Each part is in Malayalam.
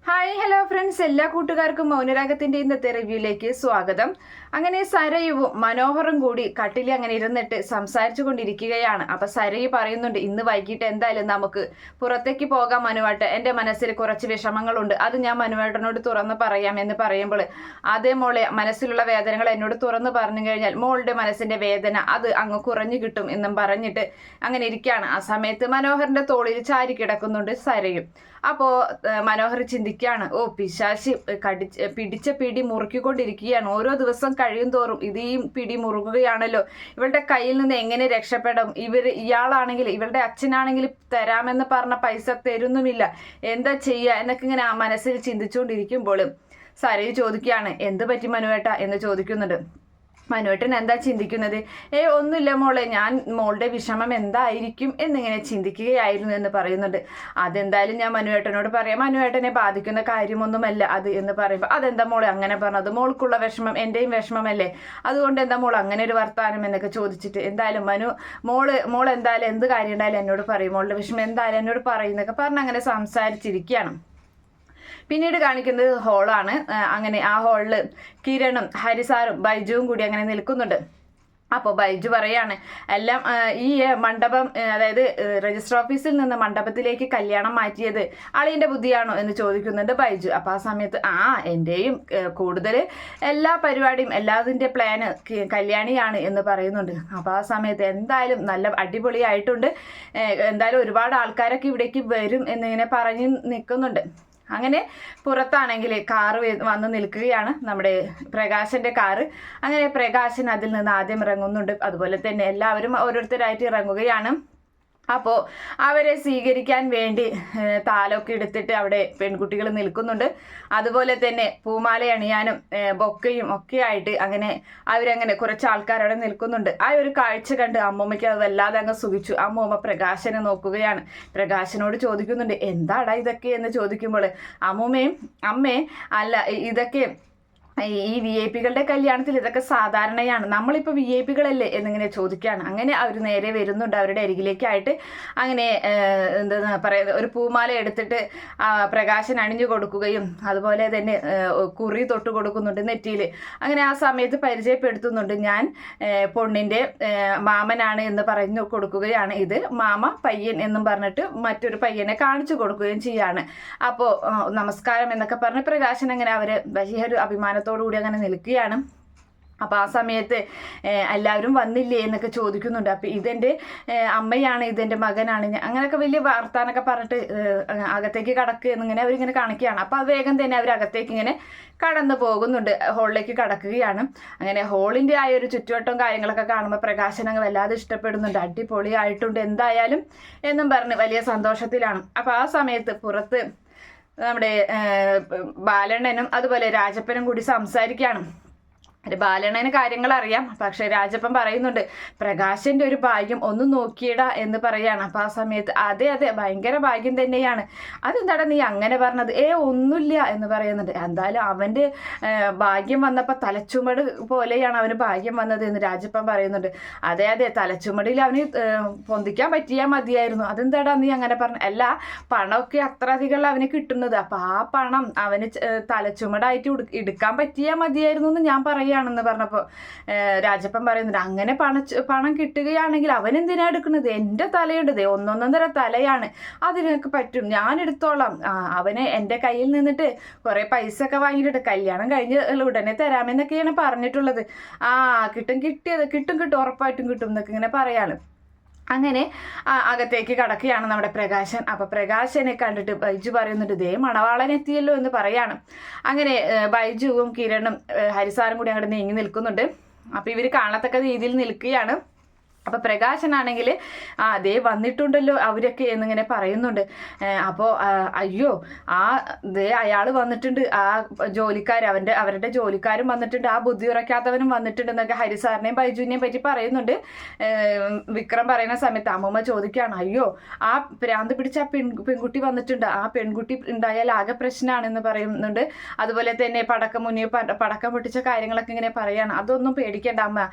ഹായ് ഹലോ ഫ്രണ്ട്സ്, എല്ലാ കൂട്ടുകാർക്കും മൗനരാഗത്തിന്റെ ഇന്നത്തെ റിവ്യൂയിലേക്ക് സ്വാഗതം. അങ്ങനെ സരയുവും മനോഹറും കൂടി കട്ടിൽ അങ്ങനെ ഇരുന്നിട്ട് സംസാരിച്ചു കൊണ്ടിരിക്കുകയാണ്. അപ്പൊ സരയു പറയുന്നുണ്ട്, ഇന്ന് വൈകിട്ട് എന്തായാലും നമുക്ക് പുറത്തേക്ക് പോകാം മനുവേട്ട, എന്റെ മനസ്സിൽ കുറച്ച് വിഷമങ്ങളുണ്ട്, അത് ഞാൻ മനുവേട്ടനോട് തുറന്ന് പറയാം എന്ന് പറയുമ്പോൾ, അതേ മോളെ, മനസ്സിലുള്ള വേദനകൾ എന്നോട് തുറന്ന് പറഞ്ഞു കഴിഞ്ഞാൽ മോളുടെ മനസ്സിന്റെ വേദന അത് അങ്ങ് കുറഞ്ഞു കിട്ടും എന്നും പറഞ്ഞിട്ട് അങ്ങനെ ഇരിക്കുകയാണ്. ആ സമയത്ത് മനോഹറിന്റെ തോളിൽ ചാരി കിടക്കുന്നുണ്ട് സരയും. അപ്പോ മനോഹർ ചിന്തിക്കുകയാണ്, ഓ പിശാശി പിടിച്ച പിടി മുറുക്കിക്കൊണ്ടിരിക്കുകയാണ്. ഓരോ ദിവസം കഴിയും തോറും ഇത് ഈ പിടി മുറുകുകയാണല്ലോ. ഇവളുടെ കയ്യിൽ നിന്ന് എങ്ങനെ രക്ഷപ്പെടും? ഇയാളാണെങ്കിൽ, ഇവളുടെ അച്ഛനാണെങ്കിൽ തരാമെന്ന് പറഞ്ഞ പൈസ തരുന്നുമില്ല, എന്താ ചെയ്യുക എന്നൊക്കെ ഇങ്ങനെ ആ മനസ്സിൽ ചിന്തിച്ചുകൊണ്ടിരിക്കുമ്പോൾ സരയു ചോദിക്കുകയാണ്, എന്ത് പറ്റി മനുവേട്ട എന്ന് ചോദിക്കുന്നുണ്ട്. മനുവേട്ടൻ എന്താ ചിന്തിക്കുന്നത്? ഒന്നുമില്ല മോളെ, ഞാൻ മോളുടെ വിഷമം എന്തായിരിക്കും എന്നിങ്ങനെ ചിന്തിക്കുകയായിരുന്നു എന്ന് പറയുന്നുണ്ട്. അതെന്തായാലും ഞാൻ മനുവേട്ടനോട് പറയാം, മനുവേട്ടനെ ബാധിക്കുന്ന കാര്യമൊന്നുമല്ല അത് എന്ന് പറയുമ്പോൾ, അതെന്താ മോളെ അങ്ങനെ പറഞ്ഞത്? മോൾക്കുള്ള വിഷമം എൻ്റെയും വിഷമമല്ലേ, അതുകൊണ്ട് എന്താ മോൾ അങ്ങനെ ഒരു വർത്താനം എന്നൊക്കെ ചോദിച്ചിട്ട്, എന്തായാലും മോൾ എന്തായാലും എന്ത് കാര്യം ഉണ്ടായാലും എന്നോട് പറയും, മോളുടെ വിഷമം എന്തായാലും എന്നോട് പറയുന്നൊക്കെ പറഞ്ഞ് അങ്ങനെ സംസാരിച്ചിരിക്കുകയാണ്. പിന്നീട് കാണിക്കുന്നത് ഹോളാണ്. അങ്ങനെ ആ ഹോളിൽ കിരണും ഹരിസാറും ബൈജുവും കൂടി അങ്ങനെ നിൽക്കുന്നുണ്ട്. അപ്പോൾ ബൈജു പറയാണ്, എല്ലാം ഈ മണ്ഡപം, അതായത് രജിസ്റ്റർ ഓഫീസിൽ നിന്ന് മണ്ഡപത്തിലേക്ക് കല്യാണം മാറ്റിയത് അളിയൻ്റെ ബുദ്ധിയാണോ എന്ന് ചോദിക്കുന്നുണ്ട് ബൈജു. അപ്പോൾ ആ സമയത്ത് എൻ്റെയും കൂടുതൽ എല്ലാ പരിപാടിയും എല്ലാതിൻ്റെ പ്ലാന് കല്യാണിയാണ് എന്ന് പറയുന്നുണ്ട്. അപ്പോൾ ആ സമയത്ത് എന്തായാലും നല്ല അടിപൊളിയായിട്ടുണ്ട്, എന്തായാലും ഒരുപാട് ആൾക്കാരൊക്കെ ഇവിടേക്ക് വരും എന്നിങ്ങനെ പറഞ്ഞ് നിൽക്കുന്നുണ്ട്. അങ്ങനെ പുറത്താണെങ്കിൽ കാറ് വന്ന് നിൽക്കുകയാണ്, നമ്മുടെ പ്രകാശന്റെ കാറ്. അങ്ങനെ പ്രകാശൻ അതിൽ നിന്ന് ആദ്യം ഇറങ്ങുന്നുണ്ട്, അതുപോലെ തന്നെ എല്ലാവരും ഓരോരുത്തരായിട്ട് ഇറങ്ങുകയാണ്. അപ്പോൾ അവരെ സ്വീകരിക്കാൻ വേണ്ടി താലമൊക്കെ എടുത്തിട്ട് അവിടെ പെൺകുട്ടികൾ നിൽക്കുന്നുണ്ട്. അതുപോലെ തന്നെ പൂമാല അണിയാനും ബൊക്കയും ഒക്കെ ആയിട്ട് അങ്ങനെ അവരങ്ങനെ കുറച്ച് ആൾക്കാർ അവിടെ നിൽക്കുന്നുണ്ട്. ആ ഒരു കാഴ്ച കണ്ട് അമ്മൂമ്മയ്ക്ക് അത് വല്ലാതെ അങ്ങ് സുഖിച്ചു. അമ്മൂമ്മ പ്രകാശനെ നോക്കുകയാണ്, പ്രകാശനോട് ചോദിക്കുന്നുണ്ട്, എന്താടാ ഇതൊക്കെ എന്ന് ചോദിക്കുമ്പോൾ, അമ്മേ അല്ല, ഇതൊക്കെ ഈ VIP-കളുടെ കല്യാണത്തിൽ ഇതൊക്കെ സാധാരണയാണ്, നമ്മളിപ്പോൾ VIP-കളല്ലേ എന്നിങ്ങനെ ചോദിക്കുകയാണ്. അങ്ങനെ അവർ നേരെ വരുന്നുണ്ട് അവരുടെ അരികിലേക്കായിട്ട്. അങ്ങനെ എന്താ പറയുക, ഒരു പൂമാല എടുത്തിട്ട് പ്രകാശൻ അണിഞ്ഞു കൊടുക്കുകയും അതുപോലെ തന്നെ കുറി തൊട്ട് കൊടുക്കുന്നുണ്ട് നെറ്റിയിൽ. അങ്ങനെ ആ സമയത്ത് പരിചയപ്പെടുത്തുന്നുണ്ട്, ഞാൻ പൊണ്ണിൻ്റെ മാമനാണ് എന്ന് പറഞ്ഞു കൊടുക്കുകയാണ്. ഇത് മാമ പയ്യൻ എന്നും പറഞ്ഞിട്ട് മറ്റൊരു പയ്യനെ കാണിച്ചു കൊടുക്കുകയും ചെയ്യാണ്. അപ്പോൾ നമസ്കാരം എന്നൊക്കെ പറഞ്ഞ് പ്രകാശൻ അങ്ങനെ അവർ വലിയൊരു അഭിമാനത്തോടുകൂടി അങ്ങനെ നിൽക്കുകയാണ്. അപ്പോൾ ആ സമയത്ത് എല്ലാവരും വന്നില്ലേ എന്നൊക്കെ ചോദിക്കുന്നുണ്ട്. അപ്പോൾ ഇതെൻ്റെ അമ്മയാണ്, ഇതെൻ്റെ മകനാണ്, അങ്ങനെയൊക്കെ വലിയ വാർത്താനൊക്കെ പറഞ്ഞിട്ട് അകത്തേക്ക് കടക്കുക എന്നിങ്ങനെ അവരിങ്ങനെ കാണിക്കുകയാണ്. അപ്പോൾ അത് വേഗം തന്നെ അവർ അകത്തേക്ക് ഇങ്ങനെ കടന്നു പോകുന്നുണ്ട്, ഹോളിലേക്ക് കടക്കുകയാണ്. അങ്ങനെ ഹോളിൻ്റെ ആ ഒരു ചുറ്റുവട്ടവും കാര്യങ്ങളൊക്കെ കാണുമ്പോൾ പ്രകാശൻ അങ്ങ് വല്ലാതെ ഇഷ്ടപ്പെടുന്നുണ്ട്, അടിപൊളിയായിട്ടുണ്ട് എന്തായാലും എന്നും പറഞ്ഞ് വലിയ സന്തോഷത്തിലാണ്. അപ്പോൾ ആ സമയത്ത് പുറത്ത് നമ്മുടെ ബാലണ്ണനും അതുപോലെ രാജപ്പനും കൂടി സംസാരിക്കുകയാണ്. ബാലണ്ണന് കാര്യങ്ങൾ അറിയാം, പക്ഷെ രാജപ്പൻ പറയുന്നുണ്ട്, പ്രകാശന്റെ ഒരു ഭാഗ്യം ഒന്ന് നോക്കിയിടാ എന്ന് പറയാണ്. അപ്പോൾ ആ സമയത്ത് അതെ ഭയങ്കര ഭാഗ്യം തന്നെയാണ്, അതെന്താടാ നീ അങ്ങനെ പറഞ്ഞത്? ഒന്നുമില്ല എന്ന് പറയുന്നുണ്ട്. എന്തായാലും അവൻ്റെ ഭാഗ്യം വന്നപ്പോൾ തലച്ചുമട് പോലെയാണ് അവന് ഭാഗ്യം വന്നത് എന്ന് രാജപ്പൻ പറയുന്നുണ്ട്. അതെ തലച്ചുമടിൽ അവന് പൊന്തിക്കാൻ പറ്റിയാൽ മതിയായിരുന്നു, അതെന്താടാ നീ അങ്ങനെ പറഞ്ഞു? അല്ല, പണമൊക്കെ അത്ര അധികം അവന് കിട്ടുന്നത്, അപ്പം ആ പണം അവന് തലച്ചുമടായിട്ട് എടുക്കാൻ പറ്റിയാൽ മതിയായിരുന്നു എന്ന് ഞാൻ പറയുകയാണെന്ന് പറഞ്ഞപ്പോൾ രാജപ്പൻ പറയുന്നുണ്ട്, അങ്ങനെ പണം കിട്ടുകയാണെങ്കിൽ അവൻ എന്തിനാ എടുക്കുന്നത്? എൻ്റെ തലയുണ്ട്, ഒന്നൊന്നര തലയാണ്, അതിനൊക്കെ പറ്റും, ഞാൻ എടുത്തോളാം. അവനെ എൻ്റെ കയ്യിൽ നിന്നിട്ട് കുറേ പൈസ ഒക്കെ വാങ്ങിയിട്ട് കല്യാണം കഴിഞ്ഞ് ഉടനെ തരാമെന്നൊക്കെയാണ് പറഞ്ഞിട്ടുള്ളത്. കിട്ടും ഉറപ്പായിട്ടും കിട്ടും എന്നൊക്കെ ഇങ്ങനെ പറയാണ്. അങ്ങനെ അകത്തേക്ക് കടക്കുകയാണ് നമ്മുടെ പ്രകാശൻ. അപ്പോൾ പ്രകാശനെ കണ്ടിട്ട് ബൈജു പറയുന്നുണ്ട്, ദേ മണവാളൻ എത്തിയല്ലോ എന്ന് പറയാണ്. അങ്ങനെ ബൈജുവും കിരണും ഹരിസാറും കൂടി അങ്ങോട്ട് നീങ്ങി നിൽക്കുന്നുണ്ട്. അപ്പോൾ ഇവർ കാണത്തക്ക രീതിയിൽ നിൽക്കുകയാണ്. അപ്പോൾ പ്രകാശനാണെങ്കിൽ അതേ വന്നിട്ടുണ്ടല്ലോ അവരൊക്കെ എന്നിങ്ങനെ പറയുന്നുണ്ട്. അപ്പോൾ അയ്യോ അയാൾ വന്നിട്ടുണ്ട്, ആ ജോലിക്കാർ അവരുടെ ജോലിക്കാരും വന്നിട്ടുണ്ട്, ആ ബുദ്ധി ഉറക്കാത്തവനും വന്നിട്ടുണ്ട് എന്നൊക്കെ ഹരിസാറിനെയും ബൈജുവിനെയും പറ്റി പറയുന്നുണ്ട്. വിക്രം പറയുന്ന സമയത്ത് അമ്മൂമ്മ ചോദിക്കുകയാണ്, അയ്യോ ആ ഭ്രാന്ത് പിടിച്ച ആ പെൺകുട്ടി വന്നിട്ടുണ്ട്, ആ പെൺകുട്ടി ഉണ്ടായാൽ ആകെ പ്രശ്നമാണെന്ന് പറയുന്നുണ്ട്. അതുപോലെ തന്നെ പടക്കം പൊട്ടിച്ച കാര്യങ്ങളൊക്കെ ഇങ്ങനെ പറയാണ്. അതൊന്നും പേടിക്കേണ്ട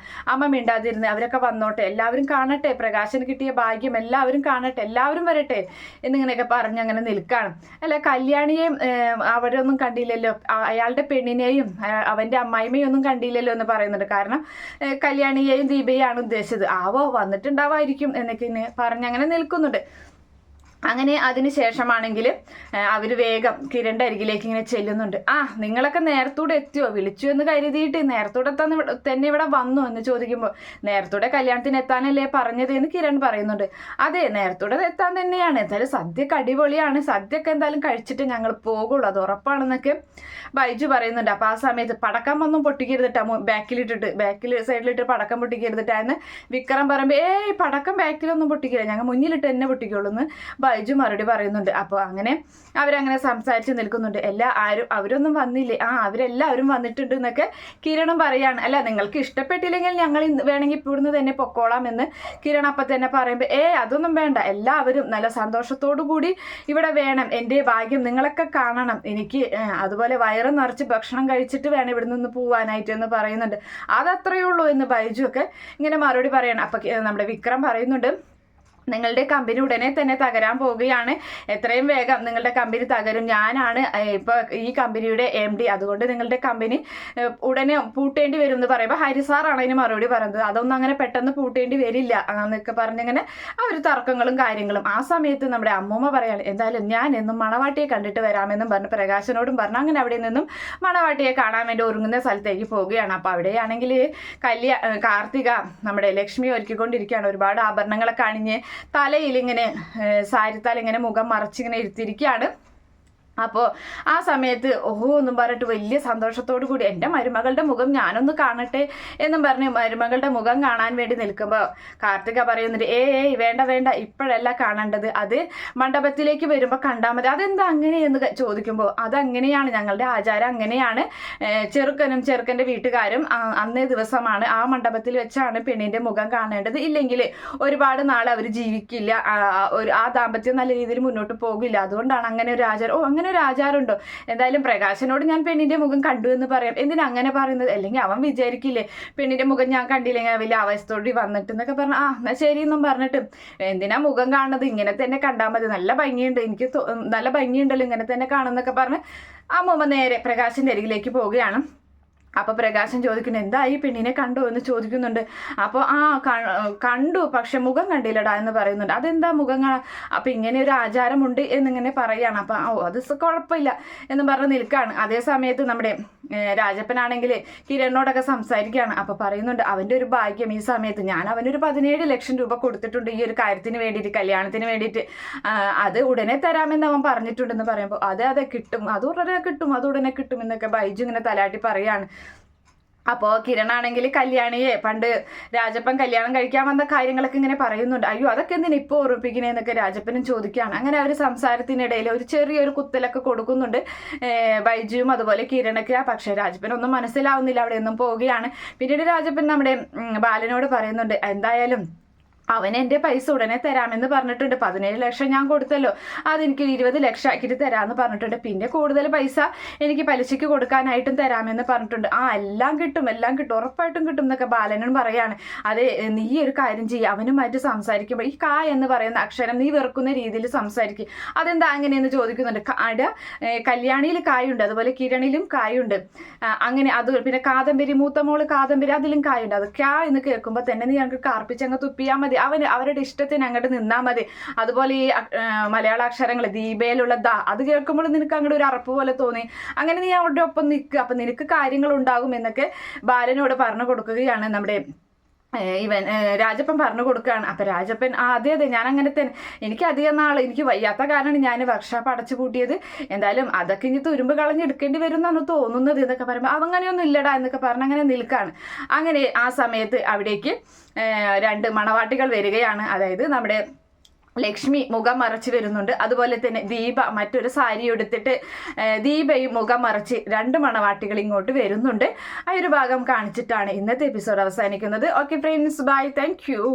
അമ്മ മിണ്ടാതിരുന്ന് അവരൊക്കെ വന്നോട്ടെ, എല്ലാവരും കാണട്ടെ, പ്രകാശന് കിട്ടിയ ഭാഗ്യം എല്ലാവരും കാണട്ടെ, എല്ലാവരും വരട്ടെ എന്നിങ്ങനെയൊക്കെ പറഞ്ഞ് അങ്ങനെ നിൽക്കുകയാണ്. അല്ല, കല്യാണിയെയും അവരൊന്നും കണ്ടില്ലല്ലോ, അയാളുടെ പെണ്ണിനെയും അവൻ്റെ അമ്മായിമ്മയും ഒന്നും കണ്ടില്ലല്ലോ എന്ന് പറയുന്നുണ്ട്. കാരണം കല്യാണിയെയും ദീപയെയാണ് ഉദ്ദേശിച്ചത്. ആവോ വന്നിട്ടുണ്ടാവായിരിക്കും എന്നൊക്കെ പറഞ്ഞങ്ങനെ നിൽക്കുന്നുണ്ട്. അങ്ങനെ അതിന് ശേഷമാണെങ്കിൽ അവർ വേഗം കിരണിൻ്റെ അരികിലേക്ക് ഇങ്ങനെ ചെല്ലുന്നുണ്ട്. നിങ്ങളൊക്കെ നേരത്തൂടെ എത്തിയോ, വിളിച്ചു എന്ന് കരുതിയിട്ട് നേരത്തൂടെ തന്നെ ഇവിടെ വന്നു എന്ന് ചോദിക്കുമ്പോൾ, നേരത്തൂടെ കല്യാണത്തിന് എത്താനല്ലേ പറഞ്ഞത് എന്ന് കിരൺ പറയുന്നുണ്ട്. അതെ, നേരത്തൂടെ എത്താൻ തന്നെയാണ്, എന്തായാലും സദ്യക്ക് അടിപൊളിയാണ്, സദ്യയൊക്കെ എന്തായാലും കഴിച്ചിട്ട് ഞങ്ങൾ പോകുള്ളൂ, അത് ഉറപ്പാണെന്നൊക്കെ ബൈജു പറയുന്നുണ്ട്. അപ്പോൾ ആ സമയത്ത് പടക്കം ഒന്നും പൊട്ടിക്കരുതിട്ടാ, ബാക്കിൽ സൈഡിലിട്ട് പടക്കം പൊട്ടിക്കരുതിട്ടാന്ന് വിക്രം പറയുമ്പോൾ, പടക്കം ബാക്കിലൊന്നും പൊട്ടിക്കില്ല, ഞങ്ങൾ മുന്നിലിട്ട് തന്നെ പൊട്ടിക്കുള്ളൂ എന്ന് ബൈജു മറുപടി പറയുന്നുണ്ട്. അപ്പോൾ അങ്ങനെ അവരങ്ങനെ സംസാരിച്ച് നിൽക്കുന്നുണ്ട്. അവരൊന്നും വന്നില്ലേ, അവരെല്ലാവരും വന്നിട്ടുണ്ട് എന്നൊക്കെ കിരണും പറയാണ്. അല്ല, നിങ്ങൾക്ക് ഇഷ്ടപ്പെട്ടില്ലെങ്കിൽ ഞങ്ങൾ വേണമെങ്കിൽ ഇവിടുന്ന് തന്നെ പൊക്കോളാം എന്ന് കിരൺ അപ്പം തന്നെ പറയുമ്പോൾ, അതൊന്നും വേണ്ട, എല്ലാവരും നല്ല സന്തോഷത്തോടു കൂടി ഇവിടെ വേണം, എൻ്റെ ഭാഗ്യം നിങ്ങളൊക്കെ കാണണം, എനിക്ക് അതുപോലെ വയറ് നിറച്ച് ഭക്ഷണം കഴിച്ചിട്ട് വേണം ഇവിടെ നിന്ന് പോവാനായിട്ട് എന്ന് പറയുന്നുണ്ട്. അതത്രയേ ഉള്ളൂ എന്ന് ബൈജു ഒക്കെ ഇങ്ങനെ മറുപടി പറയണം. അപ്പം നമ്മുടെ വിക്രം പറയുന്നുണ്ട്, നിങ്ങളുടെ കമ്പനി ഉടനെ തന്നെ തകരാൻ പോവുകയാണ്, എത്രയും വേഗം നിങ്ങളുടെ കമ്പനി തകരും, ഞാനാണ് ഇപ്പോൾ ഈ കമ്പനിയുടെ MD, അതുകൊണ്ട് നിങ്ങളുടെ കമ്പനി ഉടനെ പൂട്ടേണ്ടി വരും എന്ന് പറയുമ്പോൾ ഹരിസാറാണ് അതിന് മറുപടി പറയുന്നത്. അതൊന്നും അങ്ങനെ പെട്ടെന്ന് പൂട്ടേണ്ടി വരില്ല എന്നൊക്കെ പറഞ്ഞിങ്ങനെ അവർ തർക്കങ്ങളും കാര്യങ്ങളും. ആ സമയത്ത് നമ്മുടെ അമ്മൂമ്മ പറയാണ്, എന്തായാലും ഞാൻ എന്നും മണവാട്ടിയെ കണ്ടിട്ട് വരാമെന്നും പറഞ്ഞ് പ്രകാശനോടും പറഞ്ഞു. അങ്ങനെ അവിടെ നിന്നും മണവാട്ടിയെ കാണാൻ വേണ്ടി ഒരുങ്ങുന്ന സ്ഥലത്തേക്ക് പോവുകയാണ്. അപ്പോൾ അവിടെയാണെങ്കിൽ കാർത്തിക നമ്മുടെ ലക്ഷ്മി ഒരുക്കിക്കൊണ്ടിരിക്കുകയാണ്, ഒരുപാട് ആഭരണങ്ങളൊക്കെ അണിഞ്ഞ് തലയിലിങ്ങനെ സാരിത്താലിങ്ങനെ മുഖം മറച്ചിങ്ങനെ ഇരുത്തിയിരിക്കുകയാണ്. അപ്പോൾ ആ സമയത്ത് എന്നും പറഞ്ഞിട്ട് വലിയ സന്തോഷത്തോടു കൂടി എൻ്റെ മരുമകളുടെ മുഖം ഞാനൊന്ന് കാണട്ടെ എന്നും പറഞ്ഞ് മരുമകളുടെ മുഖം കാണാൻ വേണ്ടി നിൽക്കുമ്പോൾ കാർത്തിക പറയുന്നുണ്ട്, വേണ്ട ഇപ്പോഴല്ല കാണേണ്ടത്, അത് മണ്ഡപത്തിലേക്ക് വരുമ്പോൾ കണ്ടാൽ മതി. അതെന്താ അങ്ങനെയെന്ന് ചോദിക്കുമ്പോൾ, അതങ്ങനെയാണ്, ഞങ്ങളുടെ ആചാരം അങ്ങനെയാണ്, ചെറുക്കൻ്റെ വീട്ടുകാരും അന്നേ ദിവസമാണ് ആ മണ്ഡപത്തിൽ വെച്ചാണ് പെണ്ണിൻ്റെ മുഖം കാണേണ്ടത്, ഇല്ലെങ്കിൽ ഒരുപാട് നാൾ അവർ ജീവിക്കില്ല, ആ ദാമ്പത്യം നല്ല രീതിയിൽ മുന്നോട്ട് പോകില്ല, അതുകൊണ്ടാണ് അങ്ങനെ ഒരു ആചാരം. അങ്ങനെ ഒരു ആചാരമുണ്ടോ? എന്തായാലും പ്രകാശനോട് ഞാൻ പെണ്ണിന്റെ മുഖം കണ്ടു എന്ന് പറയാം. എന്തിനാ അങ്ങനെ പറയുന്നത്? അല്ലെങ്കിൽ അവൻ വിചാരിക്കില്ലേ പെണ്ണിന്റെ മുഖം ഞാൻ കണ്ടില്ലെങ്കിൽ വലിയ അവസ്ഥയോടി വന്നിട്ട് എന്നൊക്കെ പറഞ്ഞു. എന്നാ ശരി എന്നും പറഞ്ഞിട്ട്, എന്തിനാ മുഖം കാണുന്നത്, ഇങ്ങനെ തന്നെ കണ്ടാൽ മതി, നല്ല ഭംഗിയുണ്ട്, എനിക്ക് നല്ല ഭംഗിയുണ്ടല്ലോ ഇങ്ങനെ തന്നെ കാണുന്നൊക്കെ പറഞ്ഞ് അമ്മൂമ്മ നേരെ പ്രകാശിന്റെ അരികിലേക്ക് പോവുകയാണ്. അപ്പോൾ പ്രകാശൻ ചോദിക്കുന്നു, എന്തായി പെണ്ണിനെ കണ്ടോ എന്ന് ചോദിക്കുന്നുണ്ട്. അപ്പോൾ കണ്ടു, പക്ഷെ മുഖം കണ്ടില്ലടാ എന്ന് പറയുന്നുണ്ട്. അതെന്താ മുഖം കാണാൻ? അപ്പം ഇങ്ങനെ ഒരു ആചാരമുണ്ട് എന്നിങ്ങനെ പറയുകയാണ്. അപ്പം അത് കുഴപ്പമില്ല എന്ന് പറഞ്ഞ് നിൽക്കുകയാണ്. അതേ സമയത്ത് നമ്മുടെ രാജപ്പനാണെങ്കിൽ കിരണിനോടൊക്കെ സംസാരിക്കുകയാണ്. അപ്പോൾ പറയുന്നുണ്ട്, അവൻ്റെ ഒരു ഭാഗ്യം ഈ സമയത്ത് ഞാൻ അവനൊരു 17 ലക്ഷം രൂപ കൊടുത്തിട്ടുണ്ട് ഈ ഒരു കാര്യത്തിന് വേണ്ടിയിട്ട്, കല്യാണത്തിന് വേണ്ടിയിട്ട്, അത് ഉടനെ തരാമെന്ന് അവൻ പറഞ്ഞിട്ടുണ്ടെന്ന് പറയുമ്പോൾ, അതെ കിട്ടും, അത് ഉടനെ കിട്ടും എന്നൊക്കെ ബൈജു ഇങ്ങനെ തലാട്ടി പറയുകയാണ്. അപ്പോൾ കിരണാണെങ്കിൽ കല്യാണിയെ പണ്ട് രാജപ്പൻ കല്യാണം കഴിക്കാൻ വന്ന കാര്യങ്ങളൊക്കെ ഇങ്ങനെ പറയുന്നുണ്ട്. അയ്യോ അതൊക്കെ എന്തിനാ ഇപ്പോൾ ഓർമ്മിപ്പിക്കണേന്നൊക്കെ രാജപ്പനും ചോദിക്കുകയാണ്. അങ്ങനെ അവർ സംസാരത്തിനിടയിൽ ഒരു ചെറിയൊരു കുത്തലൊക്കെ കൊടുക്കുന്നുണ്ട് ബൈജുവും അതുപോലെ കിരണൊക്കെ. പക്ഷേ രാജപ്പനൊന്നും മനസ്സിലാവുന്നില്ല, അവിടെ ഒന്നും പോവുകയാണ്. പിന്നീട് രാജപ്പൻ നമ്മുടെ ബാലനോട് പറയുന്നുണ്ട്, എന്തായാലും അവൻ എൻ്റെ പൈസ ഉടനെ തരാമെന്ന് പറഞ്ഞിട്ടുണ്ട്, 17 ലക്ഷം ഞാൻ കൊടുത്തല്ലോ, അതെനിക്ക് 20 ലക്ഷം ആക്കിയിട്ട് തരാമെന്ന് പറഞ്ഞിട്ടുണ്ട്, പിന്നെ കൂടുതൽ പൈസ എനിക്ക് പലിശയ്ക്ക് കൊടുക്കാനായിട്ടും തരാമെന്ന് പറഞ്ഞിട്ടുണ്ട്. എല്ലാം കിട്ടും ഉറപ്പായിട്ടും കിട്ടും എന്നൊക്കെ ബാലനും പറയാണ്. അതെ, നീ ഒരു കാര്യം ചെയ്യുക, അവനുമായിട്ട് സംസാരിക്കുമ്പോൾ ഈ കാ എന്ന് പറയുന്ന അക്ഷരം നീ വെറുക്കുന്ന രീതിയിൽ സംസാരിക്കും. അതെന്താ അങ്ങനെയെന്ന് ചോദിക്കുന്നുണ്ട്. കല്യാണിയിൽ കായുണ്ട്, അതുപോലെ കിരണിലും കായുണ്ട്, അങ്ങനെ അത് പിന്നെ കാദംബരി, മൂത്ത മോള് കാദംബരി, അതിലും കായുണ്ട്. അത് ക്യാ എന്ന് കേൾക്കുമ്പോൾ തന്നെ നീ ഞങ്ങൾക്ക് കാർപ്പിച്ചങ്ങ് തുപ്പിയാൽ മതി, അവരുടെ ഇഷ്ടത്തിന് അങ്ങോട്ട് നിന്നാൽ മതി. അതുപോലെ ഈ മലയാള അക്ഷരങ്ങൾ ദീപയിലുള്ള അത് കേൾക്കുമ്പോൾ നിനക്ക് അങ്ങോട്ട് ഒരു അറപ്പ് പോലെ തോന്നി, അങ്ങനെ നീ അവരുടെ ഒപ്പം നിൽക്കുക, അപ്പം നിനക്ക് കാര്യങ്ങൾ ഉണ്ടാകും എന്നൊക്കെ ബാലനോട് പറഞ്ഞു കൊടുക്കുകയാണ് നമ്മുടെ രാജപ്പൻ പറഞ്ഞു കൊടുക്കുകയാണ്. അപ്പം രാജപ്പൻ അതെ ഞാൻ അങ്ങനെ തന്നെ, എനിക്ക് അധികം നാൾ എനിക്ക് വയ്യാത്ത കാരണമാണ് ഞാൻ വർക്ക്ഷോപ്പ് അടച്ചു പൂട്ടിയത്, എന്തായാലും അതൊക്കെ ഇനി തുരുമ്പ് കളഞ്ഞെടുക്കേണ്ടി വരും എന്നാണ് തോന്നുന്നത് എന്നൊക്കെ പറയുമ്പോൾ അതങ്ങനെയൊന്നും ഇല്ലടാ എന്നൊക്കെ പറഞ്ഞ് അങ്ങനെ നിൽക്കുകയാണ്. അങ്ങനെ ആ സമയത്ത് അവിടേക്ക് 2 മണവാട്ടികൾ വരികയാണ്. അതായത് നമ്മുടെ ലക്ഷ്മി മുഖം മറച്ച് വരുന്നുണ്ട്, അതുപോലെ തന്നെ ദീപ മറ്റൊരു സാരി എടുത്തിട്ട് ദീപയും മുഖം മറച്ച് 2 മണവാട്ടികൾ ഇങ്ങോട്ട് വരുന്നുണ്ട്. ആ ഒരു ഭാഗം കാണിച്ചിട്ടാണ് ഇന്നത്തെ എപ്പിസോഡ് അവസാനിക്കുന്നത്. Okay friends, bye, thank U.